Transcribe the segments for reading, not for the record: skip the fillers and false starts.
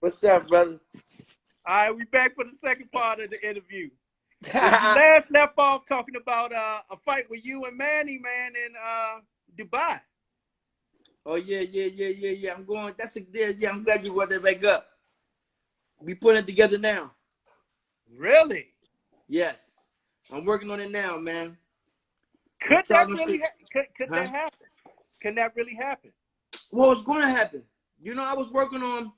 What's up, brother? All right, we back for the second part of the interview. We last left off talking about a fight with you and Manny, man, in Dubai. Oh yeah. I'm going. That's a good. Yeah, I'm glad you brought that back up. We putting it together now. Really? Yes, I'm working on it now, man. Could that really could Huh? that happen? Can that really happen? Well, it's going to happen. You know, I was working on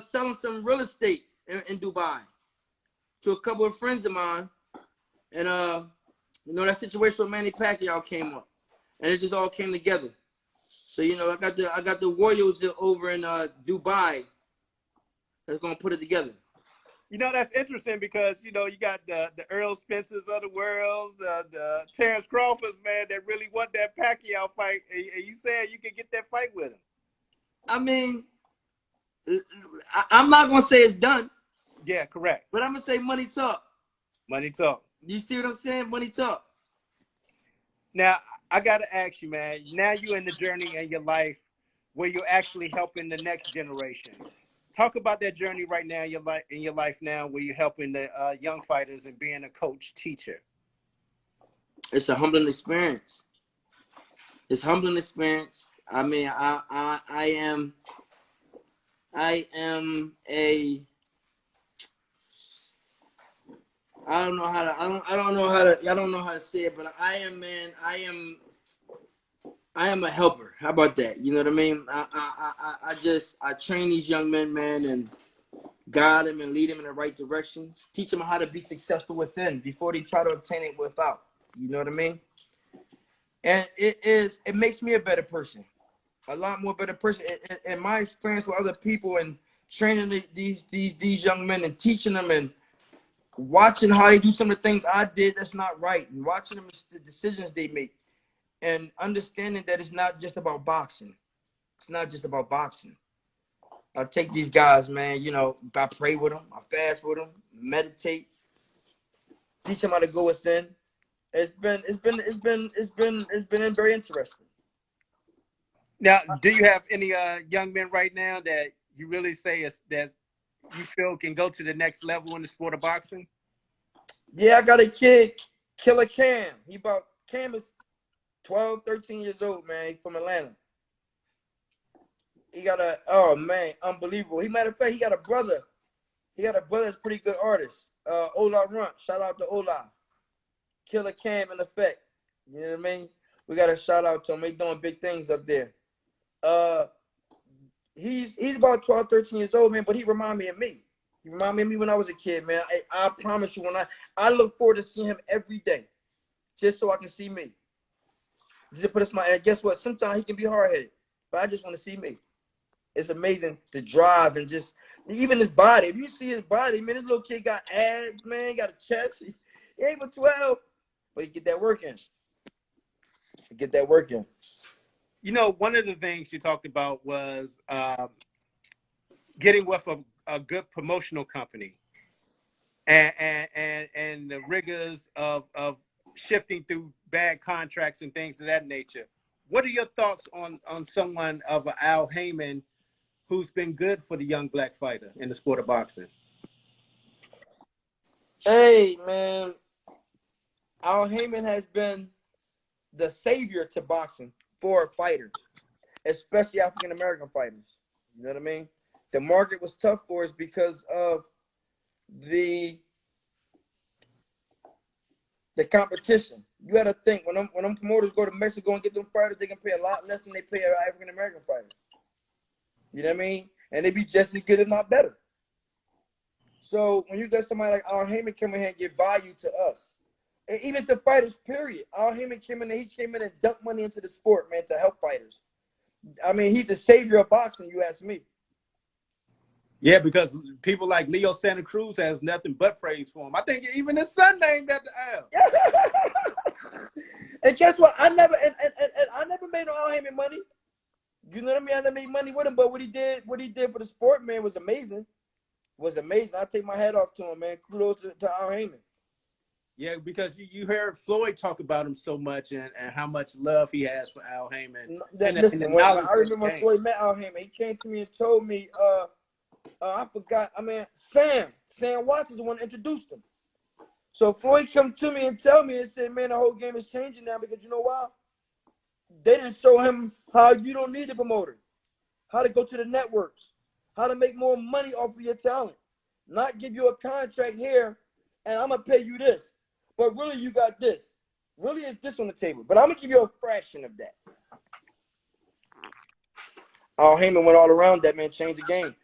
selling some real estate in Dubai to a couple of friends of mine, and you know, that situation with Manny Pacquiao came up, and it just all came together. So you know, I got the Warriors over in Dubai that's gonna put it together. You know, that's interesting because, you know, you got the Earl Spencers of the world, the Terrence Crawfords, man, that really want that Pacquiao fight. And you said you could get that fight with him. I mean, I'm not gonna say it's done, Yeah, correct. but I'm gonna say money talk. Money talk. You see what I'm saying? Money talk. Now, I got to ask you, man, now you're in the journey in your life where you're actually helping the next generation. Talk about that journey right now in your life now where you're helping the young fighters and being a coach, teacher. It's a humbling experience. It's a humbling experience. I mean, I am a I don't know how to I don't know how to say it, but I am a helper. How about that? You know what I mean? I train these young men, man, and guide them and lead them in the right directions. Teach them how to be successful within before they try to obtain it without. You know what I mean? And it makes me a better person, a lot more better person. In my experience with other people and training these young men and teaching them and watching how they do some of the things I did that's not right, and watching them the decisions they make, and understanding that it's not just about boxing. It's not just about boxing. I take these guys, man. You know, I pray with them, I fast with them, meditate, teach them how to go within. It's been very interesting. Now, do you have any young men right now that you really say that you feel can go to the next level in the sport of boxing? Yeah, I got a kid, Killer Cam. Cam is 12, 13 years old, man. He's from Atlanta. He got oh man, unbelievable. Matter of fact, he got a brother. He got a brother that's a pretty good artist. Ola Runt. Shout out to Ola. Killer Cam in effect. You know what I mean? We got a shout out to him. He's doing big things up there. He's about 12, 13 years old, man, but he remind me of me. He remind me of me when I was a kid, man. I promise you, when I look forward to seeing him every day, just so I can see me. Just to put a smile. And guess what? Sometimes he can be hard-headed, but I just want to see me. It's amazing to drive and just even his body. If you see his body, man, this little kid got abs, man, he got a chest. He ain't but 12, but he get that work in. You know, one of the things you talked about was getting with a good promotional company and the rigors of shifting through bad contracts and things of that nature. What are your thoughts on someone of Al Heyman who's been good for the young black fighter in the sport of boxing? Hey, man, Al Heyman has been the savior to boxing for fighters, especially African-American fighters. You know what I mean? The market was tough for us because of the competition. You got to think, when them promoters go to Mexico and get them fighters, they can pay a lot less than they pay an African-American fighter. You know what I mean? And they be just as good, if not better. So when you got somebody like Al Heyman come in here and give value to us, and even to fighters, period. Al Heyman came in and dumped money into the sport, man, to help fighters. I mean, he's the savior of boxing, you ask me. Yeah, because people like Leo Santa Cruz has nothing but praise for him. I think even his son named after Al. And guess what? I never made no Al Heyman money. You know what I mean? I never made money with him, but what he did for the sport, man, was amazing. I take my hat off to him, man. Kudos to Al Heyman. Yeah, because you heard Floyd talk about him so much and how much love he has for Al Heyman. Listen, I remember when Floyd met Al Heyman. He came to me and told me, I forgot. I mean, Sam Watts is the one that introduced him. So Floyd come to me and tell me and said, man, the whole game is changing now because you know why? They didn't show him how you don't need a promoter, how to go to the networks, how to make more money off of your talent, not give you a contract here and I'm going to pay you this. But really, you got this. Really, it's this on the table. But I'm going to give you a fraction of that. Al Heyman went all around that, man, changed the game.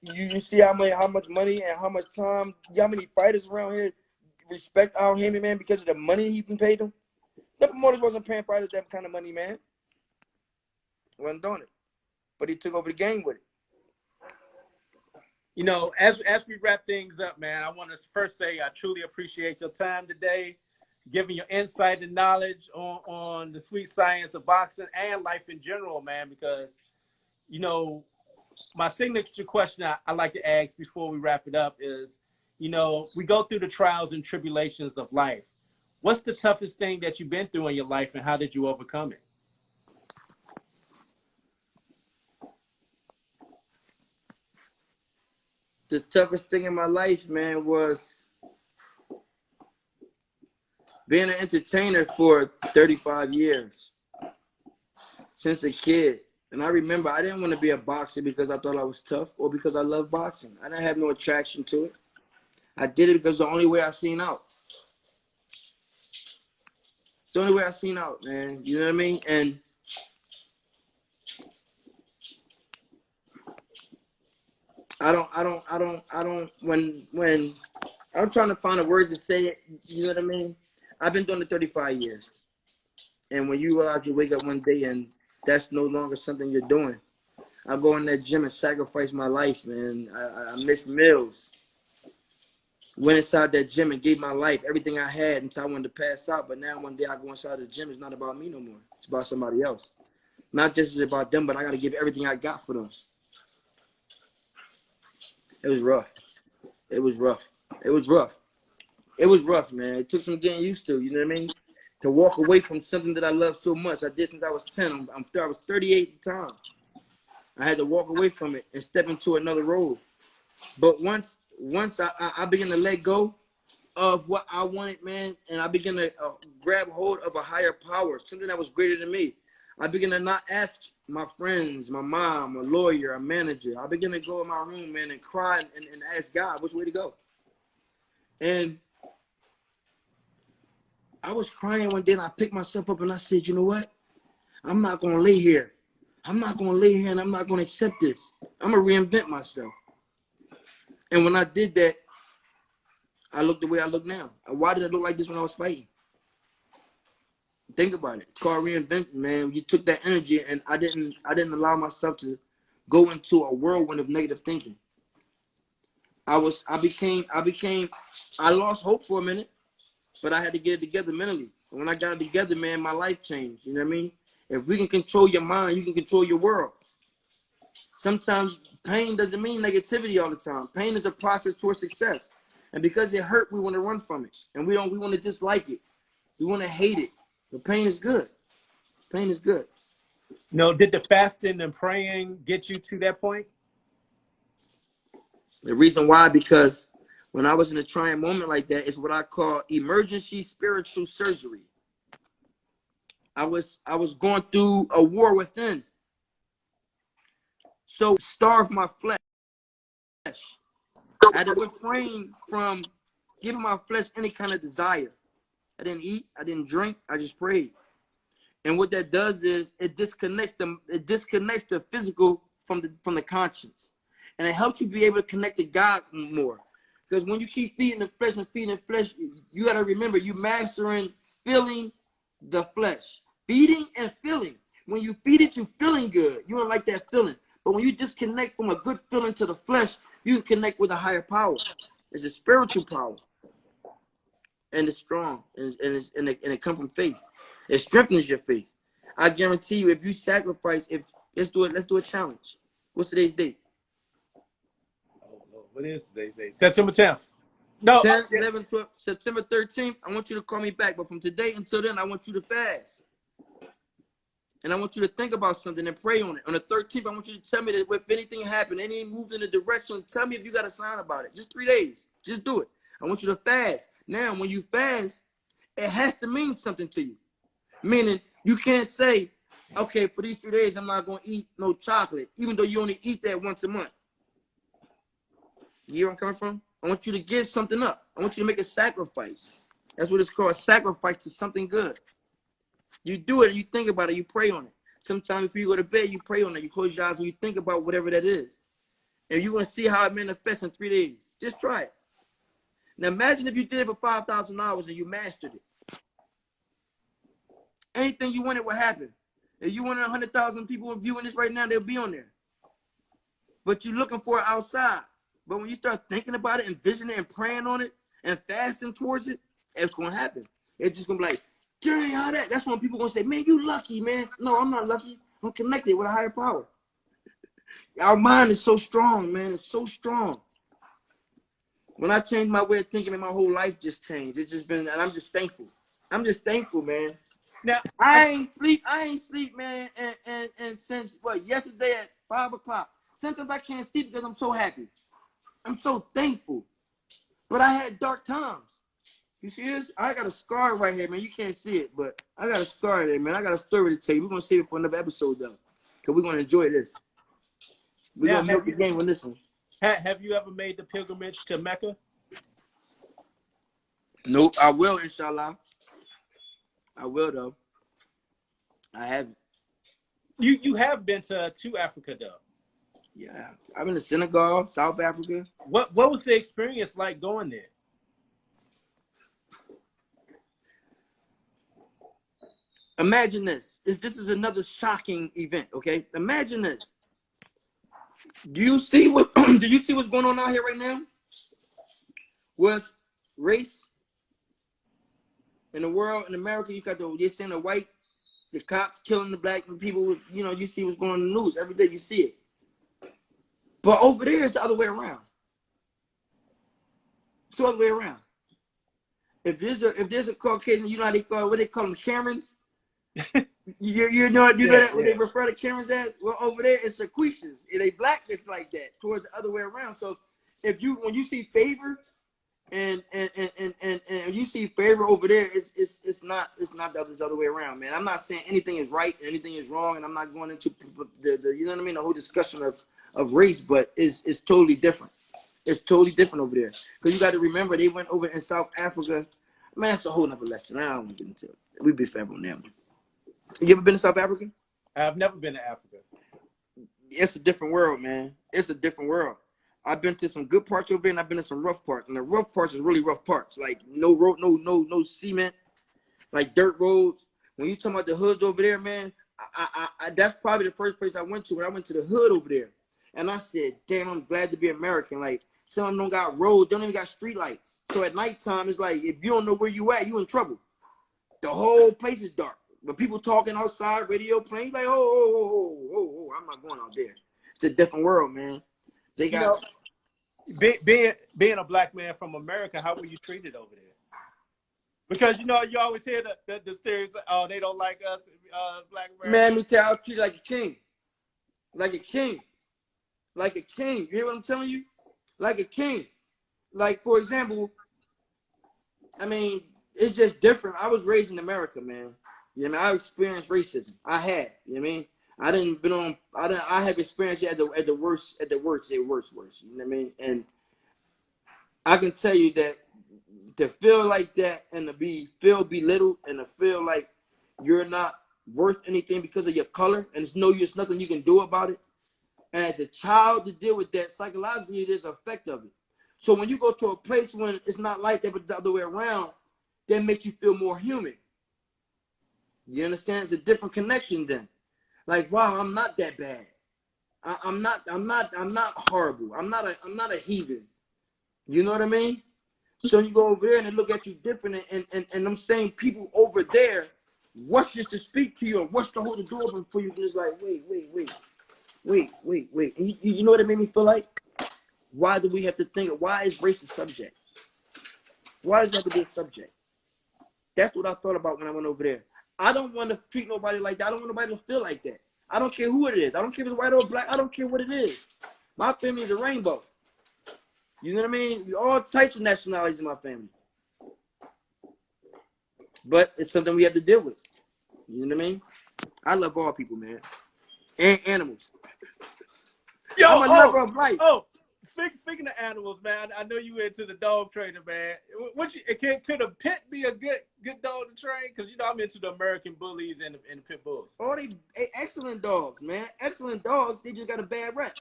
You see how much money and how much time, how many fighters around here respect Al Heyman, man, because of the money he been paid them. The promoters wasn't paying fighters that kind of money, man. Wasn't doing it. But he took over the game with it. You know, as we wrap things up, man, I want to first say I truly appreciate your time today, giving your insight and knowledge on the sweet science of boxing and life in general, man, because, you know, my signature question I like to ask before we wrap it up is, you know, we go through the trials and tribulations of life. What's the toughest thing that you've been through in your life, and how did you overcome it? The toughest thing in my life, man, was being an entertainer for 35 years since a kid. And I remember I didn't want to be a boxer because I thought I was tough or because I love boxing. I didn't have no attraction to it. I did it because the only way I seen out. It's the only way I seen out, man. You know what I mean? And I don't, when I'm trying to find the words to say it, you know what I mean? I've been doing it 35 years. And when you realize you wake up one day and that's no longer something you're doing, I go in that gym and sacrifice my life, man. I miss meals. Went inside that gym and gave my life, everything I had until I wanted to pass out. But now one day I go inside the gym, it's not about me no more. It's about somebody else. Not just about them, but I got to give everything I got for them. It was rough. It was rough. It was rough. It was rough, man. It took some getting used to, you know what I mean? To walk away from something that I love so much. I did since I was 10. I was 38 at the time. I had to walk away from it and step into another road. But once I began to let go of what I wanted, man, and I began to grab hold of a higher power, something that was greater than me, I began to not ask my friends, my mom, a lawyer, a manager. I began to go in my room, man, and cry and ask God which way to go. And I was crying one day, and I picked myself up, and I said, you know what? I'm not going to lay here. I'm not going to lay here, and I'm not going to accept this. I'm going to reinvent myself. And when I did that, I looked the way I look now. Why did I look like this when I was fighting? Think about it. It's called reinventing, man. You took that energy, and I didn't allow myself to go into a whirlwind of negative thinking. I lost hope for a minute, but I had to get it together mentally. And when I got it together, man, my life changed. You know what I mean? If we can control your mind, you can control your world. Sometimes pain doesn't mean negativity all the time. Pain is a process towards success. And because it hurt, we want to run from it. And we want to dislike it. We want to hate it. But pain is good. Pain is good. No, did the fasting and praying get you to that point? The reason why, because when I was in a trying moment like that, it's what I call emergency spiritual surgery. I was going through a war within. So starve my flesh. I had to refrain from giving my flesh any kind of desire. I didn't eat, I didn't drink, I just prayed. And what that does is it disconnects the physical from the conscience. And it helps you be able to connect to God more. Because when you keep feeding the flesh, you got to remember you're mastering feeling the flesh. Feeding and feeling. When you feed it, you're feeling good. You don't like that feeling. But when you disconnect from a good feeling to the flesh, you can connect with a higher power. It's a spiritual power. And it's strong. And it comes from faith. It strengthens your faith. I guarantee you, if you sacrifice, let's do a challenge. What's today's date? Oh, what is today's date? September 10th. No, 10, 11, 12, September 13th. I want you to call me back. But from today until then, I want you to fast. And I want you to think about something and pray on it. On the 13th, I want you to tell me that if anything happened, any moves in the direction, tell me if you got a sign about it. Just 3 days. Just do it. I want you to fast. Now, when you fast, it has to mean something to you. Meaning, you can't say, okay, for these 3 days, I'm not going to eat no chocolate, even though you only eat that once a month. You hear where I'm coming from? I want you to give something up. I want you to make a sacrifice. That's what it's called, a sacrifice to something good. You do it, you think about it, you pray on it. Sometimes if you go to bed, you pray on it. You close your eyes and you think about whatever that is. And you're going to see how it manifests in 3 days. Just try it. Now imagine if you did it for 5,000 hours and you mastered it. Anything you wanted would happen. If you wanted 100,000 people viewing this right now, they'll be on there. But you're looking for it outside. But when you start thinking about it, envisioning it, and praying on it, and fasting towards it, it's going to happen. It's just going to be like, dang, how that? That's when people going to say, man, you lucky, man. No, I'm not lucky. I'm connected with a higher power. Our mind is so strong, man. It's so strong. When I changed my way of thinking, my whole life just changed. It's just been, and I'm just thankful. I'm just thankful, man. Now, I ain't sleep, man, and since, yesterday at 5 o'clock. Sometimes I can't sleep because I'm so happy. I'm so thankful. But I had dark times. You see this? I got a scar right here, man. You can't see it, but I got a scar there, man. I got a story to tell you. We're going to save it for another episode, though, because we're going to enjoy this. We're going to milk the game on this one. Have you ever made the pilgrimage to Mecca? Nope, I will, inshallah. I will, though. I haven't. You have been to Africa, though. Yeah, I've been to Senegal, South Africa. What was the experience like going there? Imagine this. This is another shocking event, okay? Imagine this. Do you see what's going on out here right now with race in the world? In America, you got they're saying the cops killing the black people. You know, you see what's going on in the news every day. You see it. But over there, it's the other way around. It's the other way around. If there's a Caucasian, you know how they call, what they call them, Karens. you know that what they refer to Karens as? Well, over there it's Shaquishas. They black that's like that towards the other way around. So when you see favor and you see favor over there, it's not the other way around, man. I'm not saying anything is right, anything is wrong, and I'm not going into the you know what I mean, the whole discussion of race, but it's totally different. It's totally different over there. Because you got to remember, they went over in South Africa. Man, that's a whole nother lesson. I don't want to get into it. We'd be fair on that one. You ever been to South Africa? I've never been to Africa. It's a different world, man. It's a different world. I've been to some good parts over there, and I've been to some rough parts. And the rough parts is really rough parts. Like no road, no cement, like dirt roads. When you talking about the hoods over there, man, I that's probably the first place I went to when I went to the hood over there. And I said, damn, I'm glad to be American. Like, some of them don't got roads, don't even got street lights. So at nighttime, it's like, if you don't know where you at, you in trouble. The whole place is dark. But people talking outside, radio playing, like, oh, I'm not going out there. It's a different world, man. They got... Being a black man from America, how were you treated over there? Because, you always hear the stereotype, oh, they don't like us, black Americans. Man, let me tell you, I was treated like a king. Like a king. Like a king. You hear what I'm telling you? Like a king. Like, for example, I mean, it's just different. I was raised in America, man. You know what I mean? I experienced racism. I had. You know what I mean? I have experienced it at the worst. You know what I mean? And I can tell you that to feel like that and to feel belittled and to feel like you're not worth anything because of your color and there's nothing you can do about it. And as a child to deal with that, psychologically, there's an effect of it. So when you go to a place when it's not like that, but the other way around, that makes you feel more human. You understand? It's a different connection then. Like, wow, I'm not that bad. I'm not horrible. I'm not a heathen. You know what I mean? So you go over there and they look at you different, and them same people over there rush just to speak to you and rush to hold the door open for you. And it's like, wait. And you know what it made me feel like? Why do we have to think? Why is race a subject? Why does it have to be a subject? That's what I thought about when I went over there. I don't want to treat nobody like that. I don't want nobody to feel like that. I don't care who it is. I don't care if it's white or black. I don't care what it is. My family is a rainbow. You know what I mean? All types of nationalities in my family. But it's something we have to deal with. You know what I mean? I love all people, man. And animals. Yo, I'm a lover of life. Speaking of animals, man, I know you into the dog training, man. Could a pit be a good dog to train? Because I'm into the American bullies and the pit bulls. Oh, they excellent dogs, man. Excellent dogs. They just got a bad rep.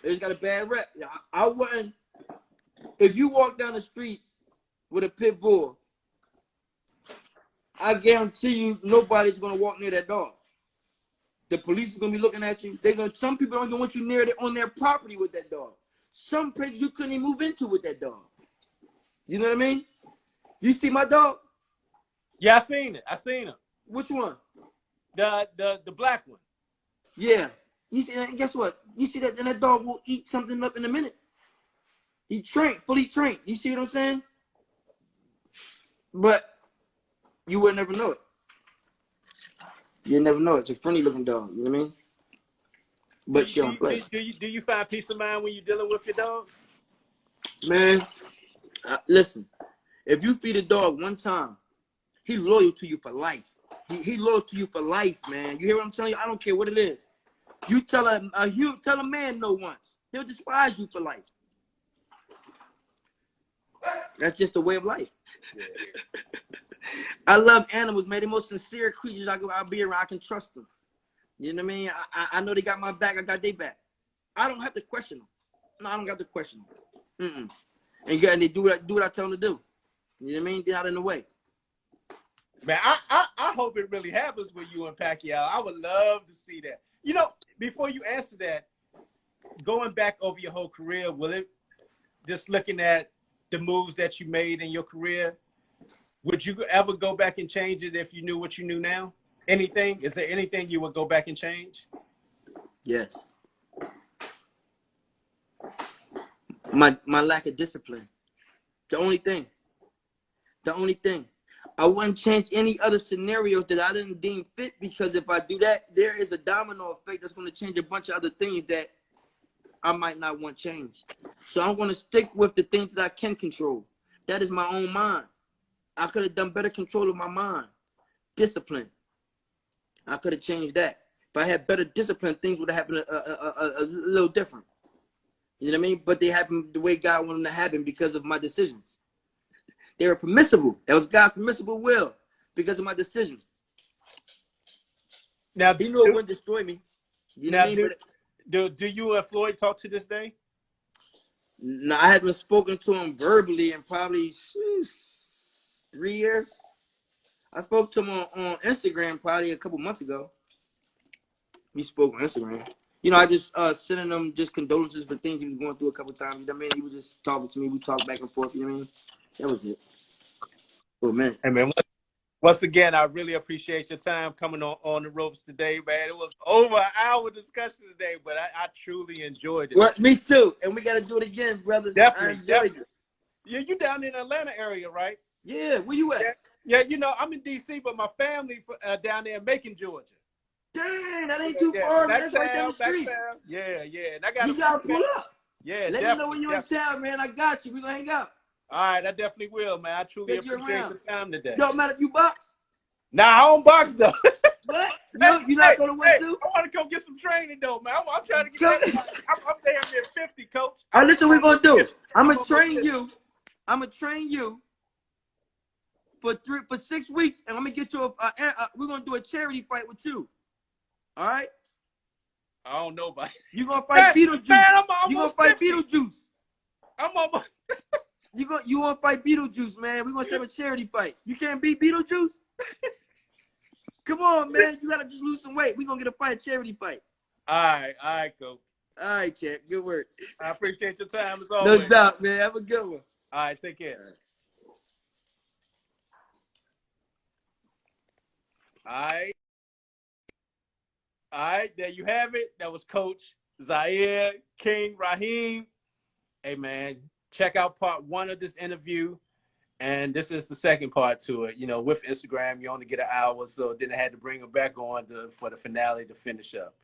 They just got a bad rep. I wouldn't. If you walk down the street with a pit bull, I guarantee you nobody's gonna walk near that dog. The police is gonna be looking at you. Some people don't even want you near on their property with that dog. Some places you couldn't even move into with that dog. You know what I mean? You see my dog? Yeah, I seen him. Which one? The black one. Yeah. You see that? Guess what? You see that? And that dog will eat something up in a minute. He fully trained. You see what I'm saying? But you would never know it. You never know. It's a friendly looking dog. You know what I mean? But she don't play. Do you find peace of mind when you're dealing with your dogs? Man, listen. If you feed a dog one time, he loyal to you for life. He loyal to you for life, man. You hear what I'm telling you? I don't care what it is. You tell a man no once, he'll despise you for life. That's just the way of life. Yeah. I love animals, man. They're the most sincere creatures I'll be around. I can trust them. You know what I mean? I know they got my back. I got their back. I don't have to question them. No, I don't have to question them. And they do what I tell them to do. You know what I mean? They're not in the way. Man, I hope it really happens with you and Pacquiao. I would love to see that. Before you answer that, going back over your whole career, just looking at the moves that you made in your career, would you ever go back and change it if you knew what you knew now? Anything? Is there anything you would go back and change? Yes. My lack of discipline. The only thing. I wouldn't change any other scenarios that I didn't deem fit, because if I do that, there is a domino effect that's going to change a bunch of other things that I might not want changed. So I'm going to stick with the things that I can control. That is my own mind. I could have done better control of my mind. Discipline. I could have changed that. If I had better discipline, things would have happened a little different. You know what I mean? But they happened the way God wanted them to happen because of my decisions. They were permissible. That was God's permissible will because of my decision. Now, He knew it wouldn't destroy me. You know what I mean? Do you and Floyd talk to this day? No, I haven't spoken to him verbally in probably 3 years. I spoke to him on Instagram probably a couple months ago. We spoke on Instagram. I just sending him just condolences for things he was going through a couple times. You know what I mean? He was just talking to me. We talked back and forth. You know what I mean? That was it. Oh, man. Hey, man, once again, I really appreciate your time coming on the ropes today, man. It was over an hour discussion today, but I truly enjoyed it. Well, me too. And we got to do it again, brother. Definitely. Yeah, you down in the Atlanta area, right? Yeah, where you at? Yeah, I'm in D.C., but my family down there in Macon, Georgia. Dang, that ain't too far. That's right down the street. Yeah. And you got to pull up. Yeah, let me know when you're in town, man. I got you. We're going to hang out. All right, I definitely will, man. I truly appreciate the time today. Don't matter if you box. Nah, I don't box, though. What? You not going to win, too? I want to come get some training, though, man. I'm trying to get I'm damn near 50, coach. All right, listen what we're going to do. I'm going to train you. I'm going to train you for 6 weeks, and I'm going to get you we're going to do a charity fight with you. All right? I don't know about it. You're going to fight Beetlejuice. You're going to fight Beetlejuice. I'm almost... You want to fight Beetlejuice, man. We're going to have a charity fight. You can't beat Beetlejuice? Come on, man. You got to just lose some weight. We're going to get a charity fight. All right, coach. All right, champ. Good work. I appreciate your time as always. No doubt, man. Have a good one. All right, take care. All right, there you have it. That was Coach Zahir, King Raheem. Hey, man, check out part 1 of this interview. And this is the second part to it. You know, with Instagram, you only get an hour, so then I had to bring him back on for the finale to finish up.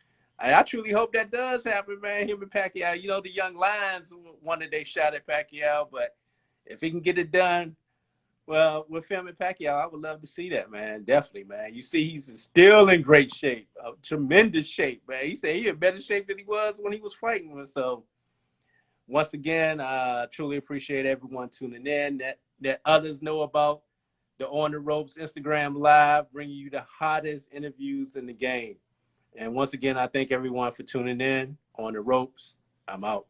And I truly hope that does happen, man. Him and Pacquiao. You know, the young lions wanted they shot at Pacquiao, but if he can get it done, well, with him and Pacquiao, I would love to see that, man. Definitely, man. You see, he's still in great shape, tremendous shape, man. He said he in better shape than he was when he was fighting. So, once again, I truly appreciate everyone tuning in. That others know about the On the Ropes Instagram Live, bringing you the hottest interviews in the game. And once again, I thank everyone for tuning in. On the Ropes, I'm out.